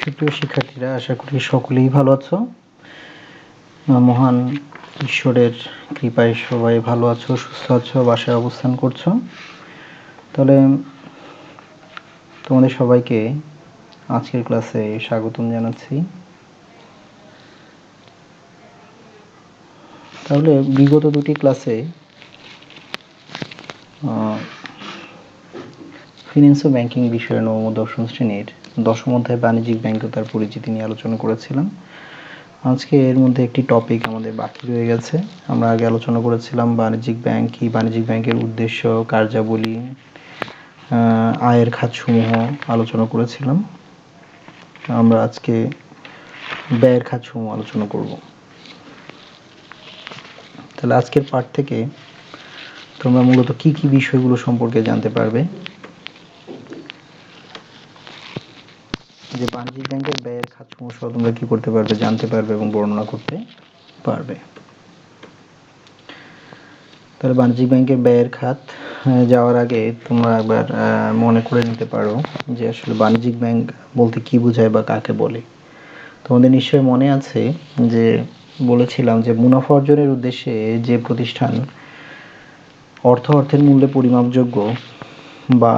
সুপ্রিয় শিক্ষার্থীরা, আশা করি সকলেই ভালো আছো। মহান ঈশ্বরের কৃপায় সবাই ভালো আছো, সুস্থ আছো, বাসায় অবস্থান করছো। তাহলে তোমাদের সবাইকে আজকের ক্লাসে স্বাগতম জানাচ্ছি। তাহলে বিগত দুটি ক্লাসে ফিন্যান্স ও ব্যাংকিং বিষয়ে নবম ও দশম শ্রেণীর দশম অধ্যায় বাণিজ্যিক ব্যাংক ও তার পরিচিতি নিয়ে আলোচনা করেছিলাম। আজকে এর মধ্যে একটি টপিক আমাদের বাকি রয়ে গেছে। আমরা আগে আলোচনা করেছিলাম বাণিজ্যিক ব্যাংক কি, বাণিজ্যিক ব্যাংকের উদ্দেশ্য, কার্যাবলী, আয়ের খাতসমূহ আলোচনা করেছিলাম। আমরা আজকে ব্যয়ের খাতসমূহ আলোচনা করব। তাহলে আজকের পাঠ থেকে তোমরা মূলত কি কি বিষয়গুলো সম্পর্কে জানতে পারবে? যে বাণিজ্যিক ব্যাংকের ব্যয়ের খাতসমূহ সহ তোমরা কি করতে পারবে, জানতে পারবে এবং বর্ণনা করতে পারবে। তাহলে বাণিজ্যিক ব্যাংকের ব্যয়ের খাত যাওয়ার আগে তোমরা একবার মনে করে নিতে পারো যে আসলে বাণিজ্যিক ব্যাংক বলতে কি বোঝায় বা কাকে বলে। তোমাদের নিশ্চয়ই মনে আছে যে বলেছিলাম যে মুনাফা অর্জনের উদ্দেশ্যে যে প্রতিষ্ঠান অর্থের মূল্যে পরিমাপযোগ্য বা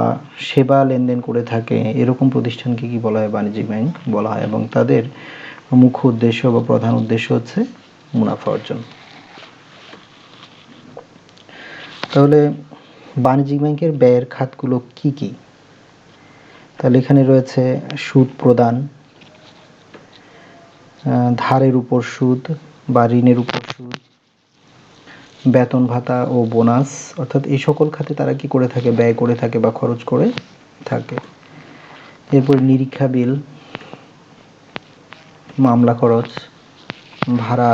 সেবা লেনদেন করে থাকে, এরকম প্রতিষ্ঠানকে কি বলা হয়? বাণিজ্যিক ব্যাংক বলা হয়। এবং তাদের মুখ্য উদ্দেশ্য বা প্রধান উদ্দেশ্য হচ্ছে মুনাফা অর্জন। তাহলে বাণিজ্যিক ব্যাংকের ব্যয়ের খাতগুলো কি কি? তাহলে এখানে রয়েছে সুদ প্রদান, ধারের উপর সুদ বা ঋণের উপর সুদ, বেতন ভাতা ও বোনাস, অর্থাৎ এই সকল খাতে তারা কি করে থাকে? ব্যয় করে থাকে বা খরচ করে থাকে। এরপর নিরীক্ষা বিল, মামলা খরচ, ভাড়া,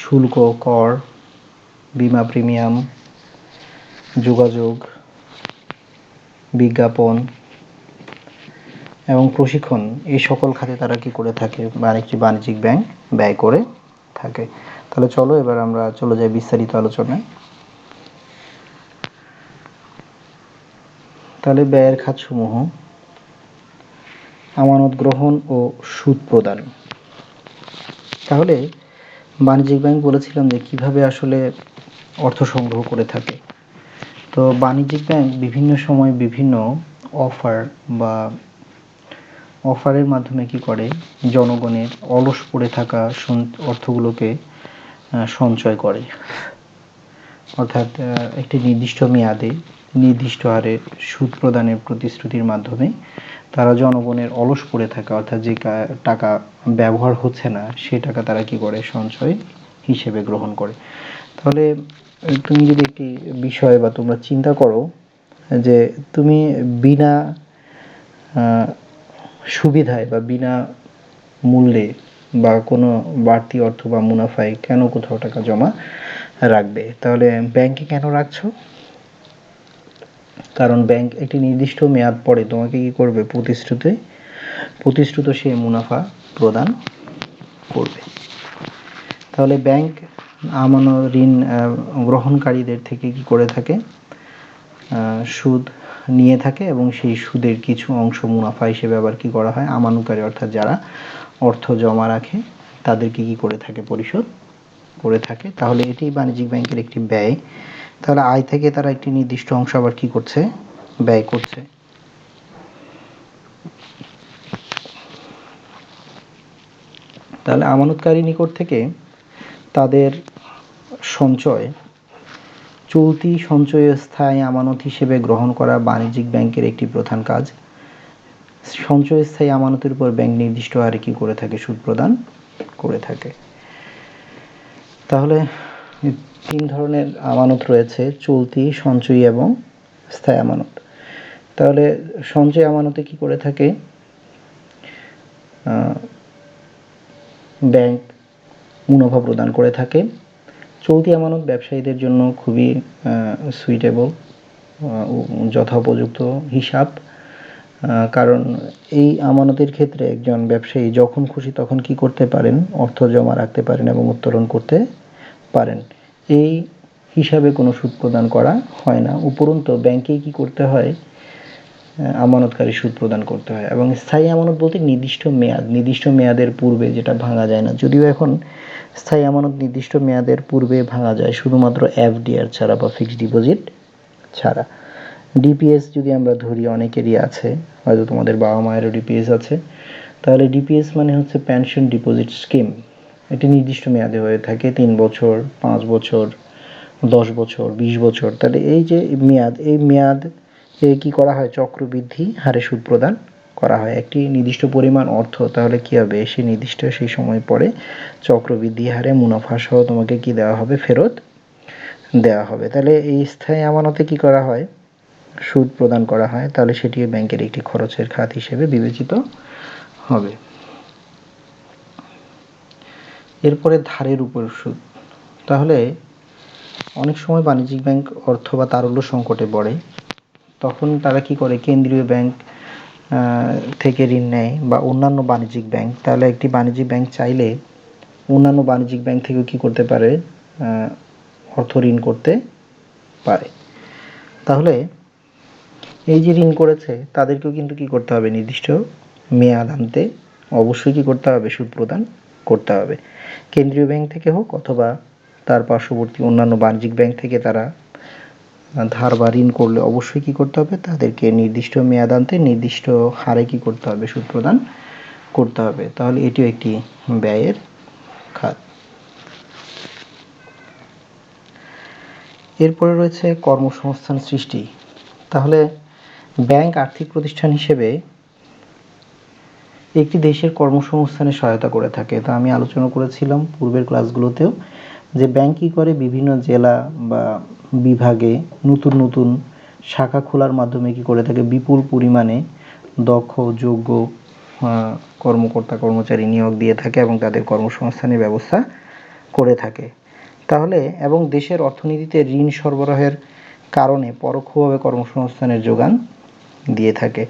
শুল্ক, কর, বিমা প্রিমিয়াম, যোগাযোগ, বিজ্ঞাপন এবং প্রশিক্ষণ, এই সকল খাতে তারা কি করে থাকে? একটি বাণিজ্যিক ব্যাংক ব্যয় করে থাকে। তাহলে চলো এবার আমরা চলে যাই বিস্তারিত আলোচনায়। তাহলে ব্যয়ের খাতসমূহ: আমানত গ্রহণ ও সুদ প্রদান। তাহলে বাণিজ্যিক ব্যাংক বলেছিলাম যে কিভাবে আসলে অর্থ সংগ্রহ করে থাকে। তো বাণিজ্যিক ব্যাংক বিভিন্ন সময় বিভিন্ন অফারের মাধ্যমে কি করে? জনগণের অলস পড়ে থাকা অর্থগুলোকে সঞ্চয় করে। অর্থাৎ একটি নির্দিষ্ট মেয়াদে নির্দিষ্ট হারে সুদ প্রদানের প্রতিশ্রুতির মাধ্যমে তারা জনগণের অলস পড়ে থাকা, অর্থাৎ যে টাকা ব্যবহার হচ্ছে না, সে টাকা তারা কি করে? সঞ্চয় হিসেবে গ্রহণ করে। তাহলে তুমি যদি একটি বিষয় বা তোমরা চিন্তা করো যে তুমি বিনা সুবিধায় বা বিনা মূল্যে বা কোনো বাড়তি অর্থ বা মুনাফায় কেন কোথাও টাকা জমা রাখবে? তাহলে ব্যাংকে কেন রাখছো? কারণ ব্যাংক একটি নির্দিষ্ট মেয়াদ পরে তোমাকে কি করবে? প্রতিশ্রুত সে মুনাফা প্রদান করবে। তাহলে ব্যাংক ঋণ গ্রহণকারীদের থেকে কি করে থাকে? সুদ নিয়ে থাকে এবং সেই সুদের কিছু অংশ মুনাফা হিসেবে আবার কি করা হয়? আমানতকারী, অর্থাৎ যারা অর্থ জমা রাখে তাদেরকে কি করে থাকে? পরিশোধ করে থাকে। তাহলে এটি বাণিজ্যিক ব্যাংকের একটি ব্যয়। তাহলে আয় থেকে তারা একটি নির্দিষ্ট অংশ আবার কি করছে? ব্যয় করছে। তাহলে আমানতকারী নিকট থেকে তাদের সঞ্চয় চলতি সঞ্চয় স্থায়ী আমানত হিসেবে গ্রহণ করা বাণিজ্যিক ব্যাংকের একটি প্রধান কাজ। সঞ্চয় স্থায়ী আমানতের উপর ব্যাংক নির্দিষ্ট হারে কি করে থাকে? সুদ প্রদান করে থাকে। তাহলে তিন ধরনের আমানত রয়েছে: চলতি, সঞ্চয়ী এবং স্থায়ী আমানত। তাহলে সঞ্চয় আমানতে কি করে থাকে? ব্যাংক মুনাফা প্রদান করে থাকে। চলতি আমানত ব্যবসায়ীদের জন্য খুবই সুইটেবল, যথোপযুক্ত হিসাব। কারণ এই আমানতের ক্ষেত্রে একজন ব্যবসায়ী যখন খুশি তখন কি করতে পারেন? অর্থ জমা রাখতে পারেন এবং উত্তোলন করতে পারেন। এই হিসাবে কোনো সুদ প্রদান করা হয় না। উপরন্তু ব্যাংকেই কি করতে হয়? আমানতকারী সুদ প্রদান করতে হয়। এবং স্থায়ী আমানত বলতে নির্দিষ্ট মেয়াদের পূর্বে যেটা ভাঙা যায় না, যদিও এখন স্থায়ী আমানত নির্দিষ্ট মেয়াদের পূর্বে ভাঙা যায় শুধুমাত্র এফডিআর ছাড়া বা ফিক্সড ডিপোজিট ছাড়া। ডিপিএস যদি আমরা ধরি, অনেকেরই আছে, হয়তো তোমাদের বাবা মায়েরও ডিপিএস আছে। তাহলে ডিপিএস মানে হচ্ছে পেনশন ডিপোজিট স্কিম। এটি নির্দিষ্ট মেয়াদে হয়ে থাকে 3 বছর, 5 বছর, 10 বছর, 20 বছর। তাহলে এই যে মেয়াদ কি করা হয়, চক্রবৃদ্ধি হারে সুদ প্রদান করা হয় একটি নির্দিষ্ট পরিমাণ অর্থ। তাহলে কি হবে, সেই সময় পরে চক্রবৃদ্ধি হারে মুনাফা সহ তোমাকে কি দেওয়া হবে, ফেরত দেওয়া হবে। তাহলে এই স্থায়ী আমানতে কি করা হয়, সুদ প্রদান করা হয়, তাহলে সেটিও ব্যাংকের একটি খরচের খাত হিসেবে বিবেচিত হবে। এরপরে ধারের উপর সুদ। তাহলে অনেক সময় বাণিজ্যিক ব্যাংক অর্থ বা তারল্য সংকটে পড়ে, তখন তারা কি করে, কেন্দ্রীয় ব্যাংক থেকে ঋণ নেয় বা অন্যান্য বাণিজ্যিক ব্যাংক। তাহলে একটি বাণিজ্যিক ব্যাংক চাইলে অন্যান্য বাণিজ্যিক ব্যাংক থেকেও কি করতে পারে, অর্থ ঋণ করতে পারে। তাহলে এই যে ঋণ করেছে তাদেরকেও কিন্তু কি করতে হবে, নির্দিষ্ট মেয়াদ আনতে অবশ্যই কি করতে হবে, সুদ প্রদান করতে হবে। কেন্দ্রীয় ব্যাংক থেকে হোক অথবা তার পার্শ্ববর্তী অন্যান্য বাণিজ্যিক ব্যাংক থেকে তারা ধার বা ঋণ করলে অবশ্যই কি করতে হবে, তাদেরকে নির্দিষ্ট মেয়াদ আনতে নির্দিষ্ট হারে কি করতে হবে, সুদ প্রদান করতে হবে। তাহলে এটিও একটি ব্যয়ের খাত। এরপরে রয়েছে কর্মসংস্থান সৃষ্টি। তাহলে ব্যাংক আর্থিক প্রতিষ্ঠান হিসেবে একটি দেশের কর্মসংস্থানে সহায়তা করে থাকে। তা আমি আলোচনা করেছিলাম পূর্বের ক্লাসগুলোতেও, যে ব্যাংক কী করে, বিভিন্ন জেলা বা বিভাগে নতুন নতুন শাখা খোলার মাধ্যমে কি করে থাকে, বিপুল পরিমাণে দক্ষ যোগ্য কর্মকর্তা কর্মচারী নিয়োগ দিয়ে থাকে এবং তাদের কর্মসংস্থানের ব্যবস্থা করে থাকে। তাহলে এবং দেশের অর্থনীতিতে ঋণ সরবরাহের কারণে পরোক্ষভাবে কর্মসংস্থানের যোগান দিয়ে থাকে।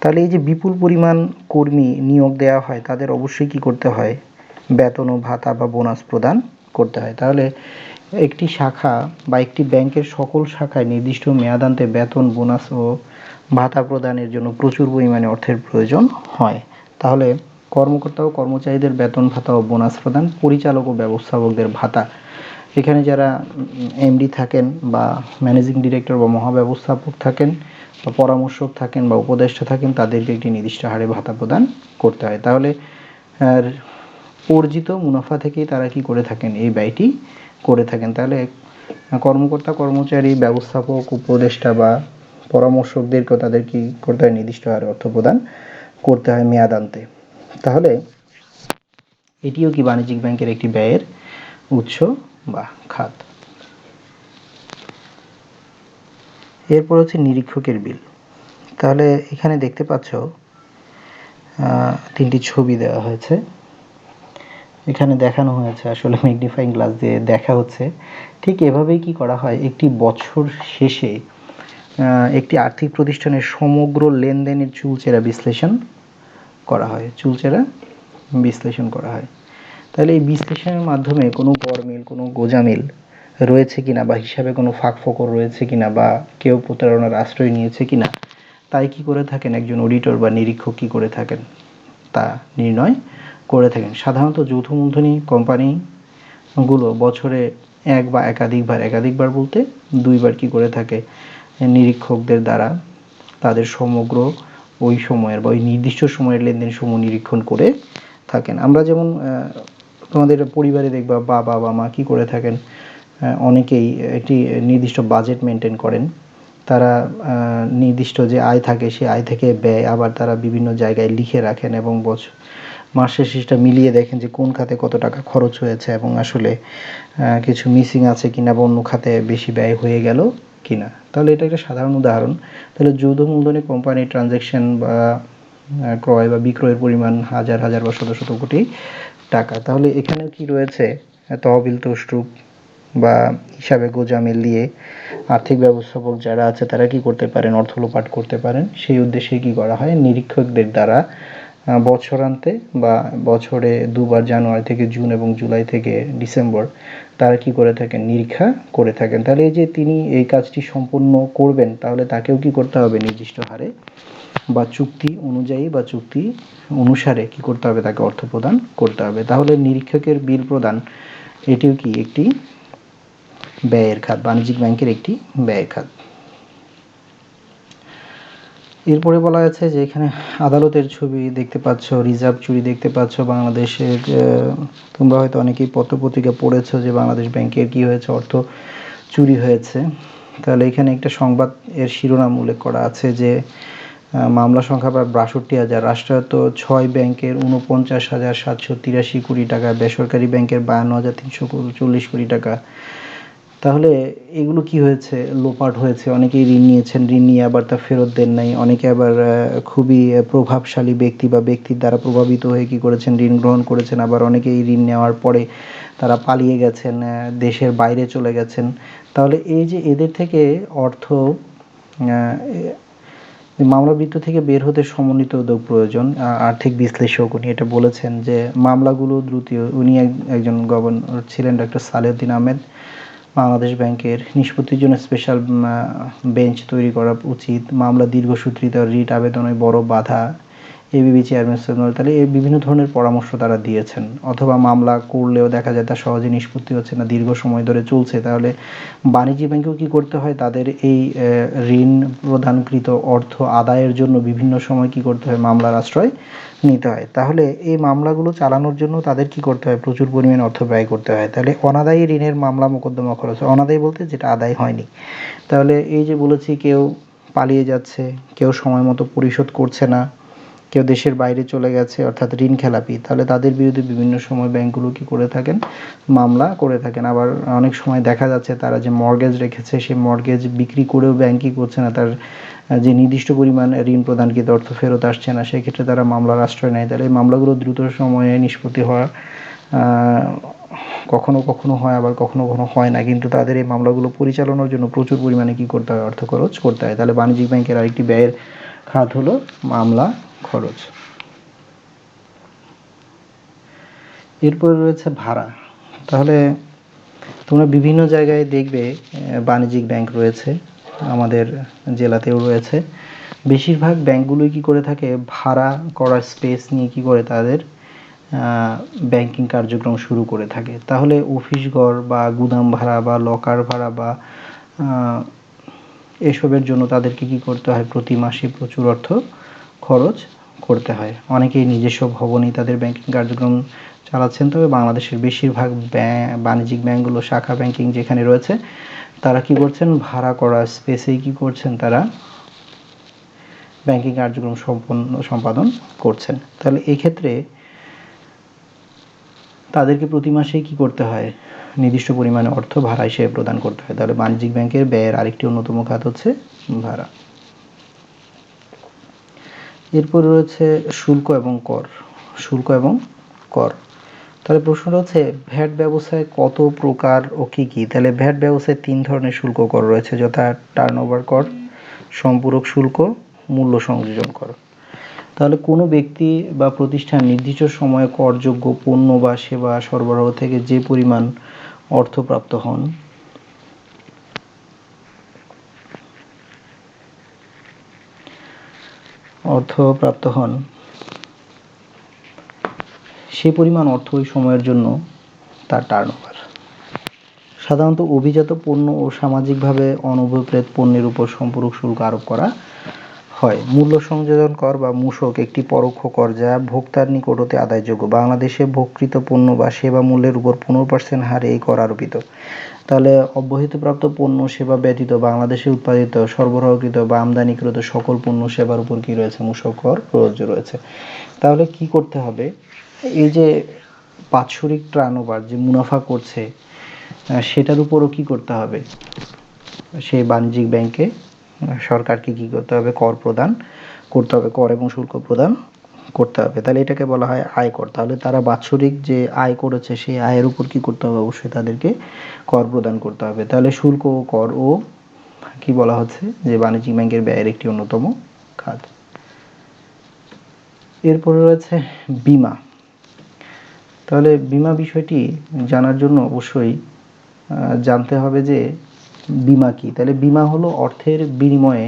তাহলে এই যে বিপুল পরিমাণ কর্মী নিয়োগ দেওয়া হয়, তাদের অবশ্যই কি করতে হয়, বেতন ও ভাতা বা বোনাস প্রদান করতে হয়। তাহলে একটি শাখা বা একটি ব্যাংকের সকল শাখায় নির্দিষ্ট মেয়াদান্তে বেতন, বোনাস ও ভাতা প্রদানের জন্য প্রচুর পরিমাণে অর্থের প্রয়োজন হয়। তাহলে কর্মকর্তা ও কর্মচারীদের বেতন, ভাতা ও বোনাস প্রদান, পরিচালক ও ব্যবস্থাপকদের ভাতা, এখানে যারা এমডি থাকেন বা ম্যানেজিং ডিরেক্টর বা মহাব্যবস্থাপক থাকেন বা পরামর্শক থাকেন বা উপদেষ্টা থাকেন, তাদেরকে একটি নির্দিষ্ট হারে ভাতা প্রদান করতে হয়। তাহলে অর্জিত মুনাফা থেকেই তারা কি করে থাকেন, এই ব্যয়টি করে থাকেন। তাহলে কর্মকর্তা কর্মচারী, ব্যবস্থাপক, উপদেষ্টা বা পরামর্শকদেরকেও তাদের কি করতে হয়, নির্দিষ্ট হারে অর্থ প্রদান করতে হয় মেয়াদান্তে। তাহলে এটিও কি বাণিজ্যিক ব্যাংকের একটি ব্যয়ের উৎস বা খাত। এরপর হচ্ছে নিরীক্ষকের বিল। তাহলে এখানে দেখতে পাচ্ছ তিনটি ছবি দেওয়া হয়েছে। এখানে দেখানো হয়েছে, আসলে ম্যাগনিফাইং গ্লাস দিয়ে দেখা হচ্ছে। ঠিক এভাবেই কি করা হয়, একটি বছর শেষে একটি আর্থিক প্রতিষ্ঠানের সমগ্র লেনদেনের চুলচেরা বিশ্লেষণ করা হয়। তাহলে এই বিশ্লেষণের মাধ্যমে কোনো গরমিল, কোনো গোঁজামিল রয়েছে কিনা বা হিসাবে কোনো ফাঁকফোকর রয়েছে কিনা বা কেউ প্রতারণার আশ্রয় নিয়েছে কিনা, তাই কি করে থাকেন, একজন অডিটর বা নিরীক্ষক কি করে থাকেন, তা নির্ণয় করে থাকেন। সাধারণত যৌথ মূলধনী কোম্পানিগুলো বছরে এক বা একাধিকবার বলতে 2বার কি করে থাকে, নিরীক্ষকদের দ্বারা তাদের সমগ্র ওই সময়ের বা ওই নির্দিষ্ট সময়ের লেনদেন সমূহ নিরীক্ষণ করে থাকেন। আমরা যেমন তোমাদের পরিবারে দেখবা বাবা বা মা কি করে থাকেন, অনেকেই একটি নির্দিষ্ট বাজেট মেনটেন করেন। তারা নির্দিষ্ট যে আয় থাকে সেই আয় থেকে ব্যয় আবার তারা বিভিন্ন জায়গায় লিখে রাখেন এবং মাস শেষে সেটা মিলিয়ে দেখেন যে কোন খাতে কত টাকা খরচ হয়েছে এবং আসলে কিছু মিসিং আছে কিনা বা অন্য খাতে বেশি ব্যয় হয়ে গেল কিনা। তাহলে এটা একটা সাধারণ উদাহরণ। তাহলে যৌথ মূলধনী কোম্পানির ট্রানজ্যাকশন বা ক্রয় বা বিক্রয়ের পরিমাণ হাজার বা শত কোটি টাকা। তাহলে এখানে কি রয়েছে, তহবিল তছরূপ বা হিসাবে গোঁজামিল দিয়ে আর্থিক ব্যবস্থাপক যারা আছে তারা কি করতে পারেন, অর্থ লোপাট করতে পারেন। সেই উদ্দেশ্যে কি করা হয়, নিরীক্ষকদের দ্বারা বছরান্তে বা বছরে দুবার জানুয়ারি থেকে জুন এবং জুলাই থেকে ডিসেম্বর তারা কি করে থাকেন, নিরীক্ষা করে থাকেন। তাহলে এই যে তিনি এই কাজটি সম্পূর্ণ করবেন, তাহলে তাকেও কি করতে হবে, নির্দিষ্ট হারে বা চুক্তি অনুযায়ী বা চুক্তি অনুসারে কি করতে হবে, তাকে অর্থ প্রদান করতে হবে। তাহলে নিরীক্ষকের বিল প্রদান এটিও কি একটি ব্যয়ের খাত, বাণিজ্যিক ব্যাংকের একটি ব্যয়ের খাত। এরপরে বলা আছে যে এখানে আদালতের ছবি দেখতে পাচ্ছ, রিজার্ভ চুরি দেখতে পাচ্ছ বাংলাদেশের। তোমরা হয়তো অনেকেই পত্রপত্রিকা পড়েছো যে বাংলাদেশ ব্যাংকের কি হয়েছে, অর্থ চুরি হয়েছে। তাহলে এখানে একটা সংবাদ এর শিরোনাম উল্লেখ করা আছে যে মামলা সংখ্যা প্রায় ৬২,০০০, রাষ্ট্রায়ত্ত ৬ ব্যাংকের ৪৯,৭৮৩ কোটি টাকা, বেসরকারি ব্যাংকের ৫২,৩৪০ কোটি টাকা। তাহলে এগুলো কি হয়েছে, লোপাট হয়েছে। অনেকেই ঋণ নিয়েছেন, ঋণ নিয়ে আবার তা ফেরত দেন নাই। অনেকে আবার খুবই প্রভাবশালী ব্যক্তি বা ব্যক্তির দ্বারা প্রভাবিত হয়ে কি করেছেন, ঋণ গ্রহণ করেছেন। আবার অনেকেই ঋণ নেওয়ার পরে তারা পালিয়ে গেছেন, দেশের বাইরে চলে গেছেন। তাহলে এই যে এদের থেকে অর্থ মামলাবৃত্ত থেকে বের হতে সমন্বিত উদ্যোগ প্রয়োজন। আর্থিক বিশ্লেষক উনি এটা বলেছেন যে মামলাগুলো দ্রুত, উনি একজন গভর্নর ছিলেন ডক্টর সালেউদ্দিন আহমেদ। বাংলাদেশ ব্যাংকের নিষ্পত্তির জন্য স্পেশাল বেঞ্চ তৈরি করা উচিত, মামলা দীর্ঘসূত্রিত, রিট আবেদনে বড় বাধা, এবিবি চেয়ারম্যান। তাহলে এই বিভিন্ন ধরনের পরামর্শ তারা দিয়েছেন। অথবা মামলা করলেও দেখা যায় তা সহজে নিষ্পত্তি হচ্ছে না, দীর্ঘ সময় ধরে চলছে। তাহলে বাণিজ্যিক ব্যাংকেও কি করতে হয়, তাদের এই ঋণ প্রদানকৃত অর্থ আদায়ের জন্য বিভিন্ন সময় কি করতে হয়, মামলার আশ্রয় নিতে হয়। তাহলে এই মামলাগুলো চালানোর জন্য তাদের কি করতে হয়, প্রচুর পরিমাণ অর্থ ব্যয় করতে হয়। তাহলে অনাদায়ী ঋণের মামলা মোকদ্দমা খরচ, অনাদায়ী বলতে যেটা আদায় হয়নি। তাহলে এই যে বলেছি, কেউ পালিয়ে যাচ্ছে, কেউ সময় মতো পরিশোধ করছে না, কেউ দেশের বাইরে চলে গেছে, অর্থাৎ ঋণ খেলাপি। তাহলে তাদের বিরুদ্ধে বিভিন্ন সময় ব্যাংকগুলো কি করে থাকেন, মামলা করে থাকেন। আবার অনেক সময় দেখা যাচ্ছে তারা যে মর্গেজ রেখেছে, সেই মর্গেজ বিক্রি করেও ব্যাংক কি করছে না, তার যে নির্দিষ্ট পরিমাণ ঋণ প্রদানকৃত অর্থ ফেরত আসছে না, সেক্ষেত্রে তারা মামলার আশ্রয় নেয়। তাহলে এই মামলাগুলো দ্রুত সময়ে নিষ্পত্তি হওয়া কখনো কখনো হয়, আবার কখনো কখনো হয় না। কিন্তু তাদের এই মামলাগুলো পরিচালনার জন্য প্রচুর পরিমাণে কি করতে হয়, অর্থ খরচ করতে হয়। তাহলে বাণিজ্যিক ব্যাংকের আরেকটি ব্যয়ের খাত হলো মামলা খরচ। এরপর রয়েছে ভাড়া। তাহলে তোমরা বিভিন্ন জায়গায় দেখবে বাণিজ্যিক ব্যাংক রয়েছে, আমাদের জেলাতেও রয়েছে। বেশিরভাগ ব্যাংকগুলোই কি করে থাকে, ভাড়া করা স্পেস নিয়ে কি করে তাদের ব্যাংকিং কার্যক্রম শুরু করে থাকে। তাহলে অফিস ঘর বা গুদাম ভাড়া বা লকার ভাড়া বা এসবের জন্য তাদেরকে কি করতে হয়, প্রতি মাসে প্রচুর অর্থ খরচ করতে হয়। অনেকেই নিজস্ব ভবনেই তাদের ব্যাংকিং কার্যক্রম চালাচ্ছেন। তবে বাংলাদেশের বেশিরভাগ বাণিজ্যিক ব্যাংকগুলো, শাখা ব্যাংকিং যেখানে রয়েছে, তারা কি করছেন, ভাড়া করা স্পেসেই কি করছেন, তারা ব্যাংকিং কার্যক্রম সম্পাদন করছেন। তাহলে এই ক্ষেত্রে তাদেরকে প্রতি মাসেই কি করতে হয়, নির্দিষ্ট পরিমাণে অর্থ ভাড়া হিসেবে প্রদান করতে হয়। তাহলে বাণিজ্যিক ব্যাংকের ব্যয়ের আরেকটি অন্যতম খাত হচ্ছে ভাড়া। এরপর রয়েছে শুল্ক এবং কর। শুল্ক এবং কর। তাহলে প্রশ্নটা হচ্ছে, ভ্যাট ব্যবস্থায় কত প্রকার ও কি কি? তাহলে ভ্যাট ব্যবস্থায় 3 ধরনের শুল্ক কর রয়েছে, যথা টার্নওভার কর, সম্পূরক শুল্ক, মূল্য সংযোজন কর। তাহলে কোনো ব্যক্তি বা প্রতিষ্ঠান নির্দিষ্ট সময়ে করযোগ্য পণ্য বা সেবা সরবরাহ থেকে যে পরিমাণ অর্থপ্রাপ্ত হন, সেই পরিমাণ অর্থ ওই সময়ের জন্য তার টার্নওভার। সাধারণত অভিজাত পণ্য ও সামাজিকভাবে অনভিপ্রেত পণ্যের উপর সম্পূরক শুল্ক আরোপ করা হয়। মূল্য সংযোজন কর বা মূসক একটি পরোক্ষ কর যা ভোক্তার নিকট হতে আদায়যোগ্য। বাংলাদেশে ভোগকৃত পণ্য বা সেবা মূল্যের উপর 15% হারে এই কর আরোপিত। তাহলে অব্যাহতিপ্রাপ্ত পণ্য সেবা ব্যতীত বাংলাদেশে উৎপাদিত, সরবরাহকৃত বা আমদানিকৃত সকল পণ্য সেবার উপর কি রয়েছে, মূসক কর প্রযোজ্য রয়েছে। তাহলে কি করতে হবে, এই যে বাৎসরিক টার্নওভার যে মুনাফা করছে, সেটার উপরও কি করতে হবে, সেই বাণিজ্যিক ব্যাংকে সরকারকে কি করতে হবে, কর প্রদান করতে হবে, কর এবং শুল্ক প্রদান করতে হবে। তাহলে এটাকে বলা হয় আয়কর। তাহলে তারা বাৎসরিক যে আয় করেছে, সেই আয়ের উপর কি করতে হবে, অবশ্যই তাদেরকে কর প্রদান করতে হবে। তাহলে শুল্ক ও কর ও কি বলা হচ্ছে, যে বাণিজ্যিক ব্যাংকের ব্যয়ের একটি অন্যতম খাত। এরপরে রয়েছে বীমা। তাহলে বীমা বিষয়টি জানার জন্য অবশ্যই জানতে হবে যে বীমা কি। তাহলে বীমা হলো অর্থের বিনিময়ে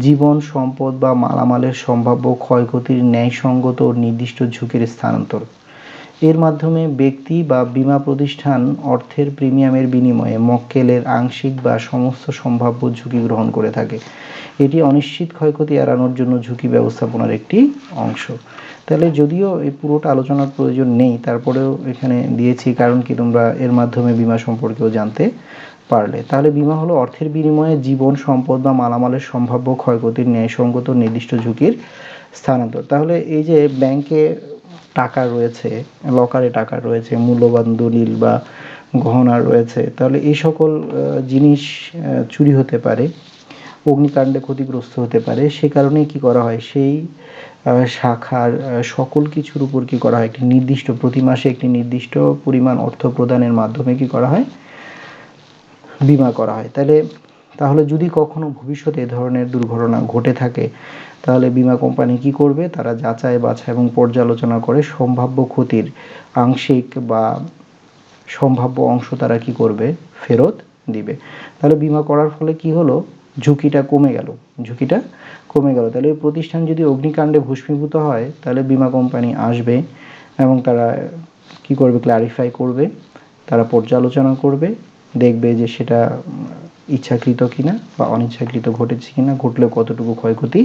জীবন, সম্পদ বা মালামালের সম্ভাব্য ক্ষয়ক্ষতির ন্যায়সঙ্গত ও নির্দিষ্ট ঝুঁকির স্থানান্তর। এর মাধ্যমে ব্যক্তি বা বীমা প্রতিষ্ঠান অর্থের প্রিমিয়ামের বিনিময়ে মক্কেলের আংশিক বা সমস্ত সম্ভাব্য ঝুঁকি গ্রহণ করে থাকে। এটি অনিশ্চিত ক্ষয়ক্ষতি এড়ানোর জন্য ঝুঁকি ব্যবস্থাপনার একটি অংশ। তাহলে যদিও এই পুরোটা আলোচনার প্রয়োজন নেই, তারপরেও এখানে দিয়েছি কারণ কি তোমরা এর মাধ্যমে বীমা সম্পর্কেও জানতে পারলে। তাহলে বীমা হলো অর্থের বিনিময়ে জীবন, সম্পদ বা মালামালের সম্ভাব্য ক্ষয়ক্ষতির ন্যায়সঙ্গত নির্দিষ্ট ঝুঁকির স্থানান্তর। তাহলে এই যে ব্যাংকে টাকা রয়েছে, লকারে টাকা রয়েছে, মূল্যবান দলিল বা গহনা রয়েছে, তাহলে এই সকল জিনিস চুরি হতে পারে, অগ্নিকাণ্ডে ক্ষতিগ্রস্ত হতে পারে। সে কারণে কি করা হয়, সেই শাখার সকল কিছুর উপর কি করা হয়, একটি নির্দিষ্ট প্রতি মাসে একটি নির্দিষ্ট পরিমাণ অর্থ প্রদানের মাধ্যমে কি করা হয়, বীমা করা হয়। তাহলে যদি কখনো ভবিষ্যতে এ ধরনের দুর্ঘটনা ঘটে থাকে, তাহলে বীমা কোম্পানি কি করবে, তারা যাচাই বাছাই এবং পর্যালোচনা করে সম্ভাব্য ক্ষতির আংশিক বা সম্ভাব্য অংশ তারা কি করবে, ফেরত দিবে। তাহলে বীমা করার ফলে কি হলো, ঝুঁকিটা কমে গেল, ঝুঁকিটা কমে গেল। তাহলে এই প্রতিষ্ঠান যদি অগ্নিকাণ্ডে ভস্মীভূত হয়, তাহলে বীমা কোম্পানি আসবে এবং তারা কি করবে, ক্লারিফাই করবে, তারা পর্যালোচনা করবে, দেখবে যে সেটা ইচ্ছাকৃত কিনা বা অনিচ্ছাকৃত ঘটেছে কিনা, ঘটলে কতটুকু ক্ষয়ক্ষতি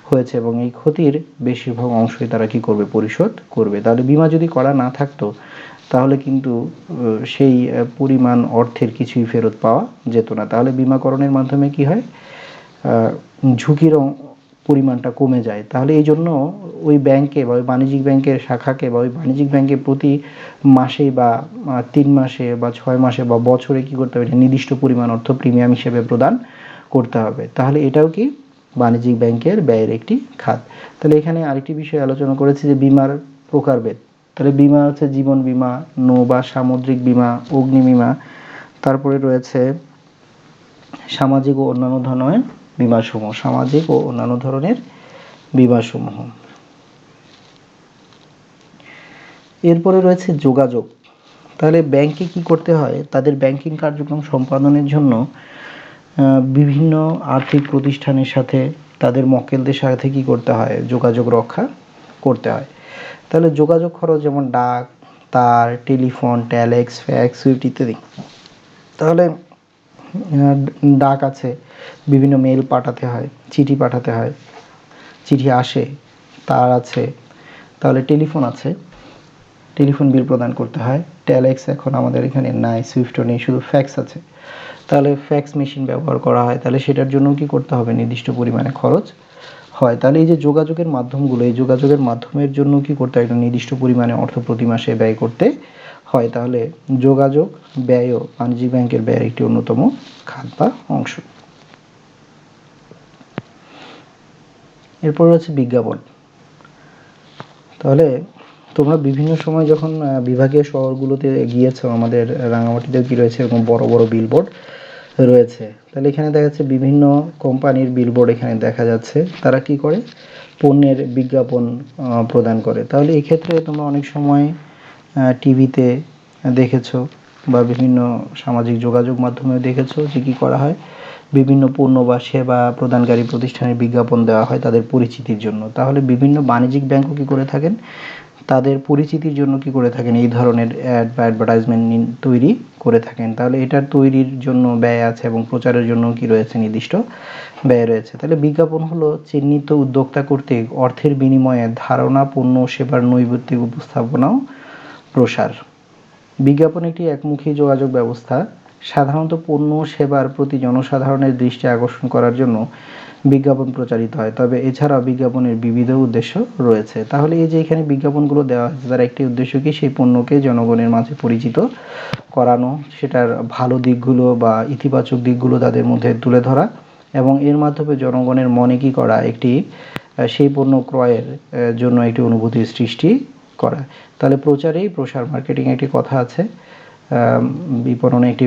হয়েছে, এবং এই ক্ষতির বেশিরভাগ অংশই তারা কি করবে, পরিশোধ করবে। তাহলে বীমা যদি করা না থাকতো, তাহলে কিন্তু সেই পরিমাণ অর্থের কিছুই ফেরত পাওয়া যেত না। তাহলে বীমাকরণের মাধ্যমে কি হয়, ঝুঁকির পরিমাণটা কমে যায়। তাহলে এই জন্য ওই ব্যাংকে বা ওই বাণিজ্যিক ব্যাংকের শাখাকে বা ওই বাণিজ্যিক ব্যাংকে প্রতি মাসে বা 3 মাসে বা 6 মাসে বা বছরে কি করতে হবে, নির্দিষ্ট পরিমাণ অর্থ প্রিমিয়াম হিসেবে প্রদান করতে হবে। তাহলে এটাও কি বাণিজ্যিক ব্যাংকের ব্যয়ের একটি খাত। তাহলে এখানে আরেকটি বিষয় আলোচনা করেছি যে বীমার প্রকারভেদ। তাহলে বীমা হচ্ছে জীবন বীমা, নৌ বা সামুদ্রিক বীমা, অগ্নি বীমা, তারপরে রয়েছে সামাজিক ও অন্যান্য ধরনের বীমাসমূহ, সামাজিক ও অন্যান্য ধরনের বীমাসমূহ। এরপরে রয়েছে যোগাযোগ। তাহলে ব্যাংকে কি করতে হয়, তাদের ব্যাংকিং কার্যক্রম সম্পাদনের জন্য বিভিন্ন আর্থিক প্রতিষ্ঠানের সাথে তাদের মক্কেলদের সাথে কি করতে হয়, যোগাযোগ রক্ষা করতে হয়। তাহলে যোগাযোগ খরচ যেমন ডাক, তার, টেলিফোন, ট্যালেক্স, ফ্যাক্স, সুইফট ইত্যাদি। তাহলে ডাক আছে, বিভিন্ন মেল পাঠাতে হয়, চিঠি পাঠাতে হয়, চিঠি আসে, তার আছে, তাহলে টেলিফোন আছে, টেলিফোন বিল প্রদান করতে হয়, ট্যালেক্স এখন আমাদের এখানে নাই, সুইফটও নেই, শুধু ফ্যাক্স আছে, তাহলে ফ্যাক্স মেশিন ব্যবহার করা হয়, তাহলে সেটার জন্য কি করতে হবে, নির্দিষ্ট পরিমাণে খরচ হয়। তাহলে এই যে যোগাযোগের মাধ্যমগুলো, এই যোগাযোগের মাধ্যমের জন্য কি করতে হয়, একটা নির্দিষ্ট পরিমাণে অর্থ প্রতি মাসে ব্যয় করতে হয়। তাহলে যোগাযোগ ব্যয়ও বাণিজ্যিক ব্যাংকের ব্যয়ের একটি অন্যতম খাত বা অংশ। এরপর হচ্ছে বিজ্ঞাপন। তাহলে তোমরা বিভিন্ন সময় যখন বিভাগীয় শহরগুলোতে গিয়েছো, আমাদের রাঙামাটিতেও কি রয়েছে, এরকম বড় বড় বিলবোর্ড রয়েছে। তাহলে এখানে দেখা যাচ্ছে বিভিন্ন কোম্পানির বিলবোর্ড এখানে দেখা যাচ্ছে, তারা কি করে, পণ্যের বিজ্ঞাপন প্রদান করে। তাহলে এই ক্ষেত্রে তোমরা অনেক সময় টিভিতে দেখেছো বা বিভিন্ন সামাজিক যোগাযোগ মাধ্যমেও দেখেছো যে কি করা হয়, বিভিন্ন পণ্য বা সেবা প্রদানকারী প্রতিষ্ঠানের বিজ্ঞাপন দেওয়া হয় তাদের পরিচিতির জন্য। তাহলে বিভিন্ন বাণিজ্যিক ব্যাংকও কি করে থাকেন, তাদের পরিচিতির জন্য কি করে থাকেন, এই ধরনের অ্যাড বা অ্যাডভার্টাইজমেন্ট তৈরি করে থাকেন। তাহলে এটার তৈরির জন্য ব্যয় আছে এবং প্রচারের জন্য কি রয়েছে, নির্দিষ্ট ব্যয় রয়েছে। তাহলে বিজ্ঞাপন হলো চিহ্নিত উদ্যোক্তা কর্তৃক অর্থের বিনিময়ে ধারণা, পণ্য সেবার নৈর্ব্যক্তিক উপস্থাপনা ও প্রসার। বিজ্ঞাপন একটি একমুখী যোগাযোগ ব্যবস্থা, সাধারণত পণ্য সেবার প্রতি জনসাধারণের দৃষ্টি আকর্ষণ করার জন্য বিজ্ঞাপন প্রচারিত হয়, তবে এছাড়াও বিজ্ঞাপনের বিবিধ উদ্দেশ্য রয়েছে। তাহলে এই যে এখানে বিজ্ঞাপনগুলো দেওয়া হয়েছে, তার একটি উদ্দেশ্য কি, সেই পণ্যকে জনগণের মাঝে পরিচিত করানো, সেটার ভালো দিকগুলো বা ইতিবাচক দিকগুলো তাদের মধ্যে তুলে ধরা, এবং এর মাধ্যমে জনগণের মনে কি করা, একটি সেই পণ্য ক্রয়ের জন্য একটি অনুভূতির সৃষ্টি করা। তাহলে প্রচারেই প্রসার, মার্কেটিং একটি কথা আছে, বিপণনে একটি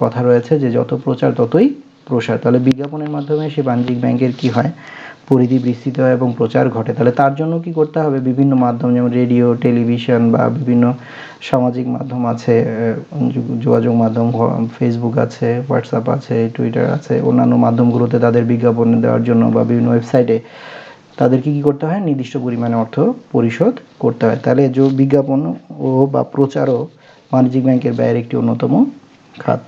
কথা রয়েছে যে যত প্রচার ততই প্রসার। তাহলে বিজ্ঞাপনের মাধ্যমে সেই বাণিজ্যিক ব্যাংকের কি হয়, পরিধি বিস্তৃত হয় এবং প্রচার ঘটে। তাহলে তার জন্য কি করতে হবে, বিভিন্ন মাধ্যম যেমন রেডিও, টেলিভিশন বা বিভিন্ন সামাজিক মাধ্যম আছে, যোগাযোগ মাধ্যম, ফেসবুক আছে, হোয়াটসঅ্যাপ আছে, টুইটার আছে, অন্যান্য মাধ্যমগুলোতে তাদের বিজ্ঞাপন দেওয়ার জন্য বা বিভিন্ন ওয়েবসাইটে তাদেরকে কি করতে হয়, নির্দিষ্ট পরিমাণে অর্থ পরিশোধ করতে হয়। তাহলে বিজ্ঞাপন ও বা প্রচারও বাণিজ্যিক ব্যাংকের ব্যয়ের একটি অন্যতম খাত।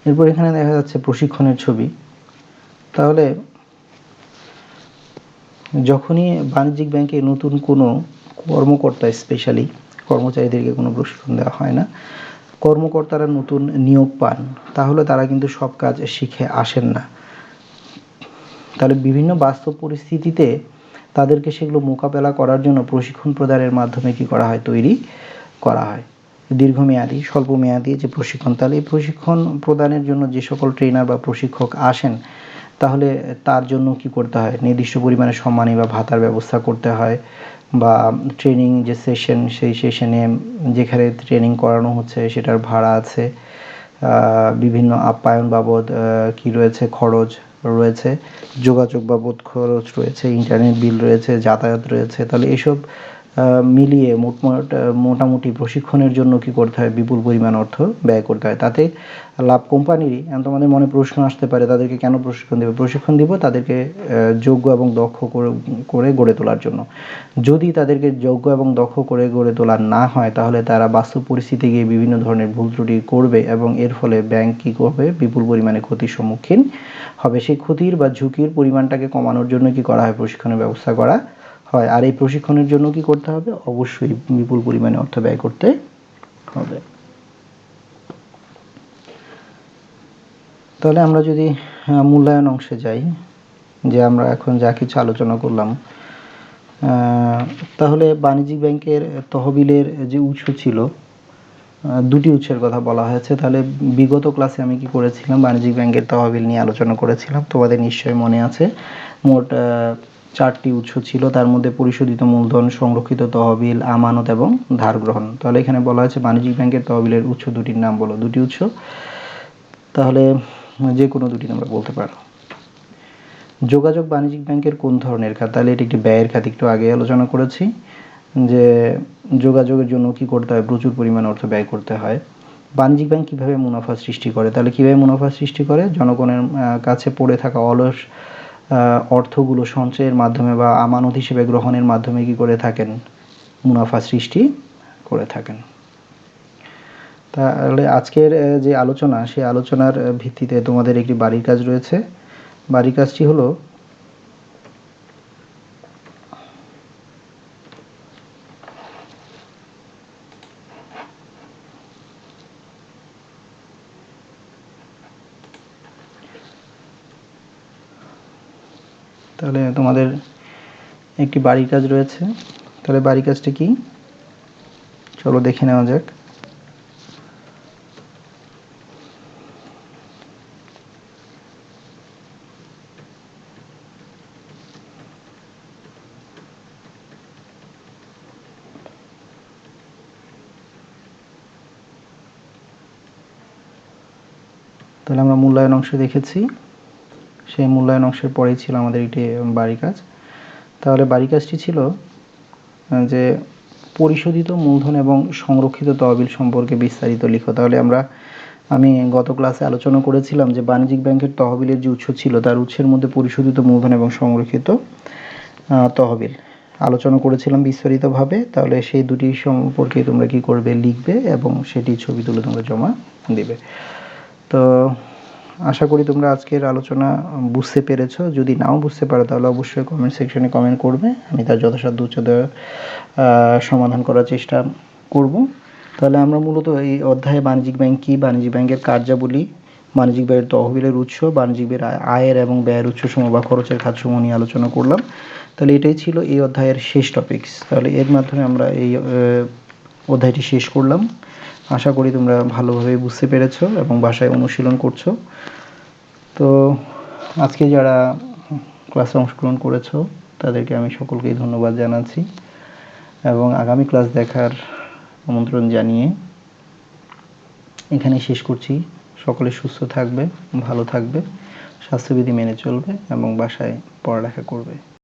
এরপর এখানে দেখা যাচ্ছে প্রশিক্ষণের ছবি। তাহলে যখনই বাণিজ্যিক ব্যাংকে নতুন কোনো কর্মকর্তা, স্পেশালি কর্মচারীদেরকে কোনো প্রশিক্ষণ দেওয়া হয় না, কর্মকর্তারা নতুন নিয়োগ পান, তাহলে তারা কিন্তু সব কাজ শিখে আসেন না। তাহলে বিভিন্ন বাস্তব পরিস্থিতিতে তাদেরকে সেগুলো মোকাবেলা করার জন্য প্রশিক্ষণ প্রদানের মাধ্যমে কি করা হয়, তৈরি করা হয় দীর্ঘমেয়াদী, স্বল্পমেয়াদী যে প্রশিক্ষণ। তাহলে এই প্রশিক্ষণ প্রদানের জন্য যে সকল ট্রেনার বা প্রশিক্ষক আসেন, তাহলে তার জন্য কি করতে হয়, নির্দিষ্ট পরিমাণে সম্মানী বা ভাতার ব্যবস্থা করতে হয়, বা ট্রেনিং যে সেশন, সেই সেশনে যেখানে ট্রেনিং করানো হচ্ছে সেটার ভাড়া আছে, বিভিন্ন আপ্যায়ন বাবদ কি রয়েছে, খরচ রয়েছে, যোগাযোগ বাবদ খরচ রয়েছে, ইন্টারনেট বিল রয়েছে, যাতায়াত রয়েছে। তাহলে এসব মিলিয়ে মোটামুটি প্রশিক্ষণের জন্য কি করতে হয়, বিপুল পরিমাণ অর্থ ব্যয় করতে হয়। তাতে লাভ কোম্পানিরই। তোমাদের মনে প্রশ্ন আসতে পারে, তাদেরকে কেন প্রশিক্ষণ দেবে? প্রশিক্ষণ দিব তাদেরকে যোগ্য এবং দক্ষ করে গড়ে তোলার জন্য। যদি তাদেরকে যোগ্য এবং দক্ষ করে গড়ে তোলা না হয়, তাহলে তারা বাস্তব পরিস্থিতি গিয়ে বিভিন্ন ধরনের ভুল ত্রুটি করবে এবং এর ফলে ব্যাংক কি করবে, বিপুল পরিমাণে ক্ষতির সম্মুখীন হবে। সেই ক্ষতির বা ঝুঁকির পরিমাণটাকে কমানোর জন্য কি করা হয়, প্রশিক্ষণের ব্যবস্থা করা হয়। আর এই প্রশিক্ষণের জন্য কি করতে হবে, অবশ্যই বিপুল পরিমাণে অর্থ ব্যয় করতে হবে। তাহলে আমরা যদি মূল্যায়ন অংশে যাই, যে আমরা এখন যা কিছু আলোচনা করলাম, তাহলে বাণিজ্যিক ব্যাংকের তহবিলের যে উৎস ছিল, দুটি উৎসের কথা বলা হয়েছে। তাহলে বিগত ক্লাসে আমি কি করেছিলাম, বাণিজ্যিক ব্যাংকের তহবিল নিয়ে আলোচনা করেছিলাম, তোমাদের নিশ্চয়ই মনে আছে। মোট 4টি উৎস ছিল, তার মধ্যে পরিশোধিত মূলধন, সংরক্ষিত তহবিল, আমানত এবং ধার গ্রহণ। তাহলে এখানে বলা হয়েছে বাণিজ্যিক ব্যাংকের তহবিলের উৎস দুটির নাম বলো। দুটি উৎস, তাহলে যে কোনো দুটি আমরা বলতে পারো। যোগাযোগ বাণিজ্যিক ব্যাংকের কোন ধরনের খাত? তাহলে এটি একটি ব্যয়ের খাত, একটু আগে আলোচনা করেছি যে যোগাযোগের জন্য কি করতে হয়, প্রচুর পরিমাণ অর্থ ব্যয় করতে হয়। বাণিজ্যিক ব্যাংক কিভাবে মুনাফা সৃষ্টি করে? তাহলে কিভাবে মুনাফা সৃষ্টি করে, জনগণের কাছে পড়ে থাকা অলস অর্থগুলো সঞ্চয়ের মাধ্যমে বা আমানত হিসেবে গ্রহণের মাধ্যমে কি করে থাকেন, মুনাফা সৃষ্টি করে থাকেন। তাহলে আজকের যে আলোচনা, সেই আলোচনার ভিত্তিতে তোমাদের একটি বাড়ির কাজ রয়েছে। বাড়ির কাজটি হলো, তাহলে তোমাদের একটি বাড়ির কাজ রয়েছে। তাহলে বাড়ির কাজটি কি, চলো দেখে নেওয়া যাক। তাহলে আমরা মূল্যায়ন অংশ দেখেছি, সেই মূল্যায়ন অংশের পরেই ছিল আমাদের একটি বাড়ির কাজ। তাহলে বাড়ির কাজটি ছিল যে পরিশোধিত মূলধন এবং সংরক্ষিত তহবিল সম্পর্কে বিস্তারিত লিখো। তাহলে আমি গত ক্লাসে আলোচনা করেছিলাম যে বাণিজ্যিক ব্যাংকের তহবিলের যে উৎস ছিল, তার উৎসের মধ্যে পরিশোধিত মূলধন এবং সংরক্ষিত তহবিল আলোচনা করেছিলাম বিস্তারিতভাবে। তাহলে সেই দুটি সম্পর্কে তোমরা কি করবে, লিখবে এবং সেটি ছবি তুলে তোমরা জমা দেবে। তো আশা করি তোমরা আজকের আলোচনা বুঝতে পেরেছো। যদি নাও বুঝতে পারো তাহলে অবশ্যই কমেন্ট সেকশনে কমেন্ট করবে, আমি তার যথাসাধ্য সমাধান করার চেষ্টা করব। তাহলে আমরা মূলত এই অধ্যায়ে বাণিজ্যিক ব্যাংক কি, বাণিজ্যিক ব্যাংকের কার্যাবলী, বাণিজ্যিক ব্যয়ের তহবিলের উৎস, বাণিজ্যিক ব্যয়ের আয়ের এবং ব্যয়ের উৎসসমূহ বা খরচের খাতসমূহ নিয়ে আলোচনা করলাম। তাহলে এটাই ছিল এই অধ্যায়ের শেষ টপিকস। তাহলে এর মাধ্যমে আমরা এই অধ্যায়টি শেষ করলাম। আশা করি তোমরা ভালোভাবে বুঝতে পেরেছো এবং বাসায় অনুশীলন করছো। তো আজকে যারা ক্লাসে অংশগ্রহণ করেছো তাদেরকে আমি সকলকেই ধন্যবাদ জানাচ্ছি এবং আগামী ক্লাস দেখার আমন্ত্রণ জানিয়ে এখানে শেষ করছি। সকলে সুস্থ থাকবে, ভালো থাকবে, স্বাস্থ্যবিধি মেনে চলবে এবং বাসায় পড়ালেখা করবে।